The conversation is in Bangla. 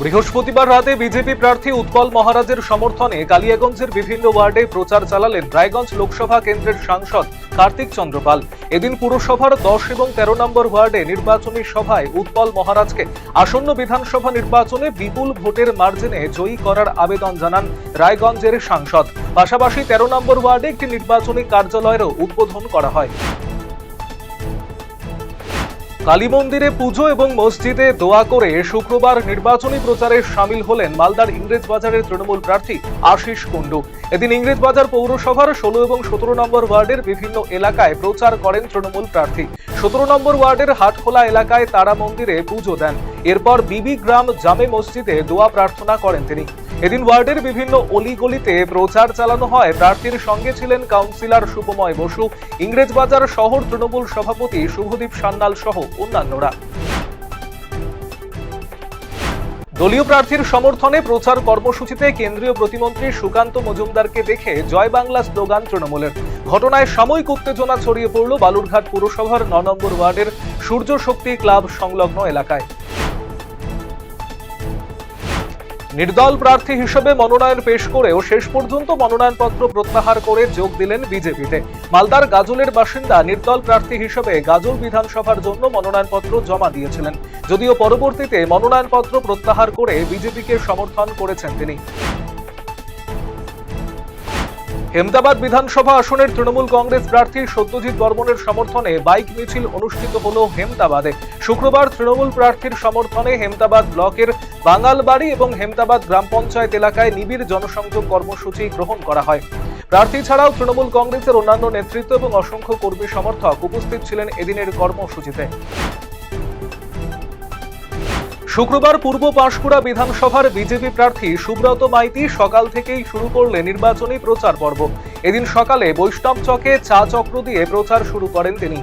বৃহস্পতিবার রাতে বিজেপি প্রার্থী উৎপল মহারাজের সমর্থনে কালিয়াগঞ্জের বিভিন্ন ওয়ার্ডে প্রচার চালালেন রায়গঞ্জ লোকসভা কেন্দ্রের সাংসদ কার্তিক চন্দ্র পাল। এদিন পুরসভার 10 এবং 13 নম্বর ওয়ার্ডে নির্বাচনী সভায় উৎপল মহারাজকে আসন্ন বিধানসভা নির্বাচনে বিপুল ভোটের মার্জিনে জয়ী করার আবেদন জানান রায়গঞ্জের সাংসদ। পাশাপাশি 13 নম্বর ওয়ার্ডে একটি নির্বাচনী কার্যালয়েরও উদ্বোধন করা হয়। কালী মন্দিরে পুজো এবং মসজিদে দোয়া করে শুক্রবার নির্বাচনী প্রচারে সামিল হলেন মালদার ইংরেজবাজারের তৃণমূল প্রার্থী আশিস কুন্ডু। এদিন ইংরেজবাজার পৌরসভার 16 এবং 17 নম্বর ওয়ার্ডের বিভিন্ন এলাকায় প্রচার করেন তৃণমূল প্রার্থী। 17 নম্বর ওয়ার্ডের হাটখোলা এলাকায় তারা মন্দিরে পুজো দেন। এরপর বিবি গ্রাম জামে মসজিদে দোয়া প্রার্থনা করেন তিনি। এদিন ওয়ার্ডের বিভিন্ন অলিগলিতে প্রচার চালানো হয়। প্রার্থীর সঙ্গে ছিলেন কাউন্সিলর শুভময় বসু, ইংরেজবাজার শহর তৃণমূল সভাপতি শুভদীপ সান্যাল সহ অন্যান্যরা। দলীয় প্রার্থীর সমর্থনে প্রচার কর্মসূচিতে কেন্দ্রীয় প্রতিমন্ত্রী সুকান্ত মজুমদারকে দেখে জয় বাংলা স্লোগান তৃণমূলের। ঘটনায় সাময়িক উত্তেজনা ছড়িয়ে পড়ল বালুরঘাট পুরসভার 9 নম্বর ওয়ার্ডের সূর্য শক্তি ক্লাব সংলগ্ন এলাকায়। নির্দল প্রার্থী হিসেবে মনোনয়ন পেশ করেও শেষ পর্যন্ত মনোনয়নপত্র প্রত্যাহার করে যোগ দিলেন বিজেপিতে। মালদার গাজলের বাসিন্দা নির্দল প্রার্থী হিসেবে গাজল বিধানসভার জন্য মনোনয়নপত্র জমা দিয়েছিলেন, যদিও পরবর্তীতে মনোনয়নপত্র প্রত্যাহার করে বিজেপিকে সমর্থন করেছেন তিনি। হেমদাবাদ বিধানসভা আসনের তৃণমূল কংগ্রেস প্রার্থী সত্যজিৎ বর্মনের সমর্থনে বাইক মিছিল অনুষ্ঠিত হল হেমদাবাদে। শুক্রবার তৃণমূল প্রার্থীর সমর্থনে হেমদাবাদ ব্লকের বাঙালবাড়ি এবং হেমদাবাদ গ্রাম পঞ্চায়েত এলাকায় নিবিড় জনসংযোগ কর্মসূচি গ্রহণ করা হয়। প্রার্থী ছাড়াও তৃণমূল কংগ্রেসের অন্যান্য নেতৃত্ব এবং অসংখ্য কর্মী সমর্থক উপস্থিত ছিলেন এদিনের কর্মসূচিতে। শুক্রবার পূর্ব পাঁশকুড়া বিধানসভার বিজেপি প্রার্থী সুব্রত মাইতি সকাল থেকেই শুরু করলেন নির্বাচনী প্রচার পর্ব। এদিন সকালে বৈষ্ণব চকে চা চক্র দিয়ে প্রচার শুরু করেন তিনি।